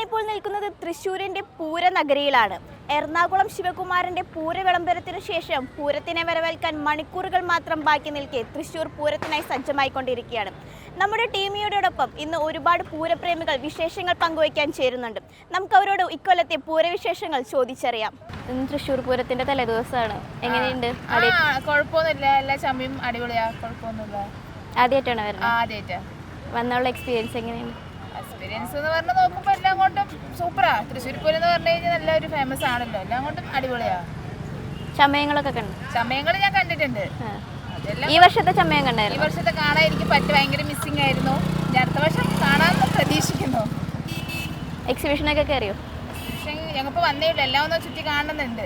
ഞാനിപ്പോൾ നിൽക്കുന്നത് തൃശ്ശൂരിൻ്റെ പൂരനഗരിയിലാണ്. എറണാകുളം ശിവകുമാരൻ്റെ പൂര വിളംബരത്തിനു ശേഷം പൂരത്തിനെ വരവേൽക്കാൻ മണിക്കൂറുകൾ മാത്രം ബാക്കി നിൽക്കെ തൃശ്ശൂർ പൂരത്തിനായി സജ്ജമായിക്കൊണ്ടിരിക്കുകയാണ്. നമ്മുടെ ടീമിയോടൊപ്പം ഇന്ന് ഒരുപാട് പൂരപ്രേമികൾ വിശേഷങ്ങൾ പങ്കുവയ്ക്കാൻ ചേരുന്നുണ്ട്. നമുക്ക് അവരോട് ഇക്കൊല്ലത്തെ പൂരവിശേഷങ്ങൾ ചോദിച്ചറിയാം. ഇന്ന് തൃശ്ശൂർ പൂരത്തിന്റെ തലേദിവസമാണ്. എങ്ങനെയുണ്ട്? കുഴപ്പമൊന്നുമില്ല, എല്ലാ ചമയും അടിപൊളിയാ, കുഴപ്പമൊന്നുമില്ല. ആദ്യമായിട്ടാണ് വരുന്നത്? ആദ്യമായിട്ടാ. വന്നുള്ള എക്സ്പീരിയൻസ് എങ്ങനെയാണ്? എക്സ്പീരിയൻസ് എന്ന് പറഞ്ഞാൽ നോക്കുമ്പോൾ എല്ലാം കൊണ്ടും സൂപ്പറാ. തൃശ്ശൂർ പൂരം എന്ന് പറഞ്ഞു കഴിഞ്ഞാൽ നല്ലൊരു ഫേമസ് ആണല്ലോ, എല്ലാം കൊണ്ടും അടിപൊളിയാ. ചമയങ്ങളൊക്കെ കണ്ടു? ചമയങ്ങൾ ഞാൻ കണ്ടിട്ടുണ്ട്. ഈ വർഷത്തെ ചമയം കണ്ടായിരുന്നു? ഈ വർഷത്തെ കാണാൻ എനിക്ക് ഭയങ്കര മിസ്സിംഗ് ആയിരുന്നു. ഞാൻ അടുത്ത വർഷം കാണാമെന്ന് പ്രതീക്ഷിക്കുന്നു. എക്സിബിഷനൊക്കെ കയറിയോ? പക്ഷേ ഞങ്ങൾക്ക് വന്നേയില്ല, എല്ലാം ഒന്ന് ചുറ്റി കാണുന്നുണ്ട്.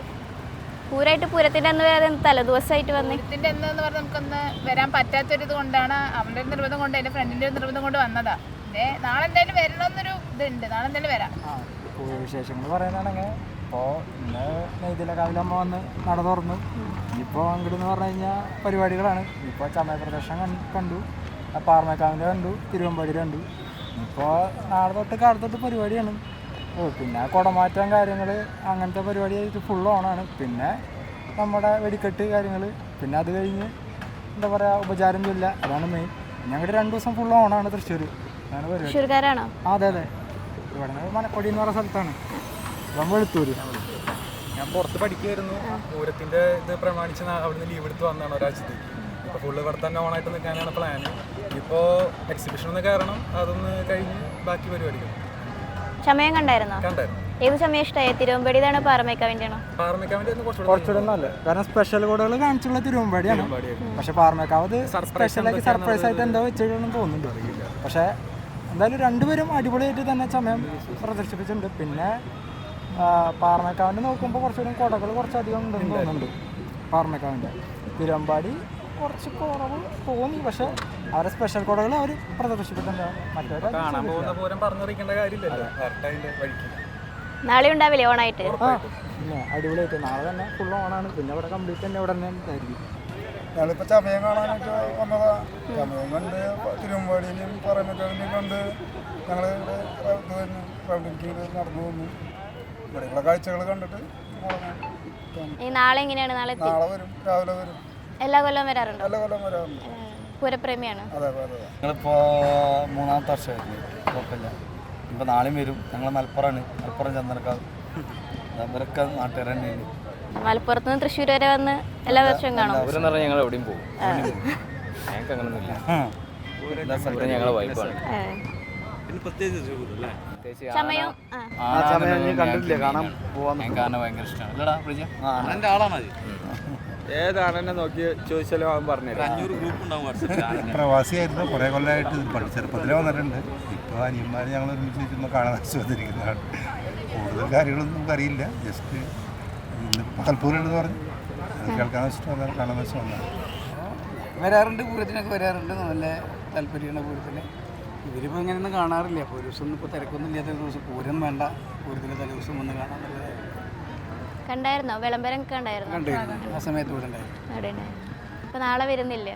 പൂരമായിട്ട് പൂരത്തിൻ്റെ അന്ന് വരെ തലേദിവസമായിട്ട് വന്നേ? പൂരത്തിൻ്റെ എന്ന് പറഞ്ഞാൽ നമുക്കൊന്ന് വരാൻ പറ്റാത്തൊരിത് കൊണ്ടാണ്, അവൻ്റെ ഒരു നിർബന്ധം കൊണ്ട്, എൻ്റെ ഫ്രണ്ടിൻ്റെ ഒരു നിർബന്ധം കൊണ്ട് വന്നതാ. നാളെ എന്തായാലും വരണമെന്നൊരു ഇതുണ്ട്, നാളെ എന്തായാലും വരാം. വിശേഷങ്ങൾ പറയുകയാണെങ്കിൽ ഇപ്പോൾ ഇന്ന് നെയ്തിലക്കാവിലമ്മ വന്ന് നട തുറന്നു. ഇപ്പോൾ അങ്ങോട്ട് എന്ന് പറഞ്ഞു കഴിഞ്ഞാൽ പരിപാടികളാണ്. ഇപ്പോൾ ചമയ പ്രദർശനം കണ്ടു, പാറമേക്കാവിൻ്റെ കണ്ടു, തിരുവമ്പാടി കണ്ടു. ഇപ്പോൾ നാളെ തൊട്ട് കാലത്തൊട്ട് പരിപാടിയാണ്. പിന്നെ കുടമാറ്റം കാര്യങ്ങൾ അങ്ങനത്തെ പരിപാടിയായിട്ട് ഫുൾ ഓണാണ്. പിന്നെ നമ്മുടെ വെടിക്കെട്ട് കാര്യങ്ങൾ, പിന്നെ അത് കഴിഞ്ഞ് എന്താ പറയുക ഉപചാരം ചൊല്ല, അതാണ് മെയിൻ. ഞങ്ങളുടെ 2 ദിവസം ഫുൾ ഓണാണ് തൃശ്ശൂർ. തൃശ്ശൂർക്കാരാണോ? അതെ അതെ, ഇവിടെ മനക്കൊടി എന്ന് പറയുന്ന സ്ഥലത്താണ്. വെളുത്തൂര്. ഞാൻ പുറത്ത് പഠിക്കുമായിരുന്നു. പൂരത്തിൻ്റെ ഇത് പ്രമാണിച്ച് അവിടുന്ന് ലീവ് എടുത്ത് വന്നതാണ് ഒരാഴ്ചത്തെ. ഇപ്പോൾ ഫുള്ള് ഇവിടെ തന്നെ ഓണായിട്ട് നിൽക്കാനാണ് പ്ലാന്. ഇപ്പോൾ എക്സിബിഷൻ ഒന്ന് കയറണം, അതൊന്ന് കഴിഞ്ഞ് ബാക്കി പരിപാടികൾ. ചമയം കണ്ടായിരുന്നോ? കണ്ടായിരുന്നു. ഏത് ചമയം ഇഷ്ടമായി? തിരുവമ്പാടിയാണോ പാറമേക്കാവിൻ്റെ ആണോ? പാറമേക്കാവിൻ്റെ കുറച്ചുകൂടെ നല്ല, കാരണം സ്പെഷ്യൽ കോഡുകൾ കാണിച്ചുള്ള തിരുവമ്പാടിയാണ്. പക്ഷെ പാറമേക്കാവ് അത് സ്പെഷ്യലാക്കി സർപ്രൈസ് ആയിട്ട് എന്താ വെച്ചിട്ടാണെന്ന് തോന്നുന്നുണ്ട്. പക്ഷേ എന്തായാലും രണ്ടുപേരും അടിപൊളിയായിട്ട് തന്നെ ചമയം പ്രദർശിപ്പിച്ചിട്ടുണ്ട്. പിന്നെ പാറമേക്കാവിൻ്റെ നോക്കുമ്പോൾ കുറച്ചുകൂടി കുടകൾ കുറച്ചധികം ഉണ്ടെന്ന് തോന്നുന്നുണ്ട് പാറമേക്കാവിൻ്റെ. തിരുവമ്പാടി കുറച്ച് കുറവ് തോന്നി, പക്ഷെ അവരെ സ്പെഷ്യൽ കോഡകൾ അവർ പ്രദർശിപ്പിച്ചിട്ടുണ്ട്. മറ്റൊരു കാണാൻ പോകുന്ന പൂരം പറഞ്ഞറിയിക്കേണ്ട കാര്യമില്ലല്ലോ, അതിൻ്റെ വഴിക്ക്. നാളെ ഉണ്ടാവില്ലേ ഓണായിട്ട്? പിന്നെ അടിപൊളിയായിട്ട് നാളെ തന്നെ ഫുൾ ഓണാണ്. പിന്നെ ഇവിടെ കംപ്ലീറ്റ് തന്നെ ഇവിടെ തന്നെ ആയിരിക്കും. ഞങ്ങളിപ്പോൾ ചമയം കാണാനായിട്ട് വന്നതാ. ചമയം കണ്ട് തിരുവമ്പാടിയിലും പാറമേക്കാവിൻ്റെയും കണ്ട് ഞങ്ങൾ റൗണ്ടിലേക്ക് നടന്നു വന്നു. ഇവിടെയുള്ള കാഴ്ചകൾ കണ്ടിട്ട് നാളെ എങ്ങനെയാണ്? നാളെ വരും, രാവിലെ വരും. എല്ലാ കൊല്ലവും വരാറുണ്ടോ? എല്ലാ കൊല്ലം വരാറുണ്ട്. പൂരപ്രേമിയാണ്? അതെ അതെ. ഞങ്ങളിപ്പോൾ 3ാമത്തെ വർഷമായിരുന്നു, കുഴപ്പമില്ല. ഇപ്പോൾ നാളെയും വരും. ഞങ്ങൾ മലപ്പുറം ചന്ദനക്കാവ്. അവരൊക്കെ നാട്ടുകാർ തന്നെയാണ്. മലപ്പുറത്ത് നിന്ന് തൃശ്ശൂർ വരെ വന്ന് എല്ലാ വർഷവും കാണും? ഞങ്ങൾ എവിടെയും പോകും, ഞങ്ങൾക്ക് അങ്ങനൊന്നുമില്ല. ഞങ്ങളെ വൈഫാണ്. ചമയം കണ്ടിട്ടില്ല, കാണാൻ പോവാൻ ഭയങ്കര ഇഷ്ടമാണ്. എൻ്റെ ആളാണ്. ഏതാണെന്നെ നോക്കി ചോദിച്ചാലും അവൻ പറഞ്ഞു 500 ഗ്രൂപ്പ് ഉണ്ടാവും. പ്രവാസിയായിരുന്നു, കുറേ കൊല്ലമായിട്ട് ചെറുപ്പത്തിലേ വന്നിട്ടുണ്ട്. ഇപ്പോൾ അനിയന്മാർ ഞങ്ങൾ ഒരുമിച്ച് കാണാൻ ആസ്വദിച്ചിരിക്കുന്നതാണ്. കൂടുതൽ കാര്യങ്ങളൊന്നും നമുക്കറിയില്ല. ജസ്റ്റ് പകൽപ്പൂരുണ്ടെന്ന് പറഞ്ഞു കേൾക്കാൻ വെച്ചിട്ട് കാണാൻ വെച്ച് വന്നതാണ്. വരാറുണ്ട്, പൂരത്തിനൊക്കെ വരാറുണ്ട്. നല്ല താല്പര്യമാണ് പൂരത്തിന്. ഇവരിപ്പോൾ ഇങ്ങനെയൊന്നും കാണാറില്ല. ഒരു ദിവസം ഇപ്പോൾ തിരക്കൊന്നും ഇല്ലാത്ത ദിവസം പൂരം വേണ്ട, പൂരത്തിൻ്റെ തലേദിവസം വന്ന് കാണാൻ നല്ലതായിരുന്നു. കണ്ടായിരുന്നോ? വിളംബരം കണ്ടായിരുന്നു? ആ സമയത്ത് ഇവിടെ ഉണ്ടായിരുന്നു. അപ്പോൾ നാളെ വരുന്നില്ല?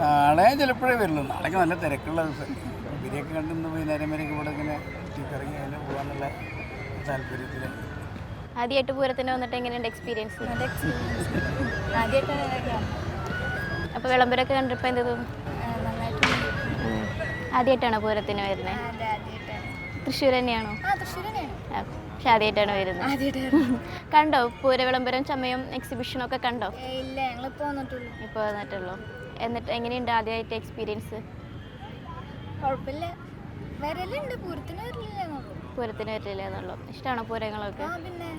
നാളെ ചിലപ്പോഴേ വരുള്ളൂ. നാളേക്ക് നല്ല തിരക്കുള്ള ദിവസം. ഇവരെയൊക്കെ കണ്ട് ഇന്ന് വൈകുന്നേരം വരെയൊക്കെ ഇവിടെ ഇങ്ങനെ ചുറ്റിക്കറങ്ങി അതിന് പോകാനുള്ള താല്പര്യത്തിൽ. ആദ്യമായിട്ട് പൂരത്തിന് വന്നിട്ട് എങ്ങനെയുണ്ട് എക്സ്പീരിയൻസ്? അപ്പോൾ വിളംബരമൊക്കെ കണ്ടപ്പോൾ എന്ത് തോന്നുന്നു? ആദ്യമായിട്ടാണോ പൂരത്തിന് വരുന്നത്? തൃശ്ശൂർ തന്നെയാണോ? പക്ഷെ ആദ്യമായിട്ടാണ് വരുന്നത്. കണ്ടോ പൂര വിളംബരം, ചമയം, എക്സിബിഷനൊക്കെ കണ്ടോ? ഇല്ല, ഞങ്ങളിപ്പോൾ വന്നിട്ടുള്ളൂ. എന്നിട്ട് എങ്ങനെയുണ്ട് ആദ്യമായിട്ട് എക്സ്പീരിയൻസ്? കുഴപ്പമില്ല, വരലുണ്ട്. പൂരത്തിന് വരില്ല. പൂരത്തിന് വരില്ല എന്നുള്ളൂ. ഇഷ്ടമാണോ പൂരങ്ങളൊക്കെ? പിന്നെ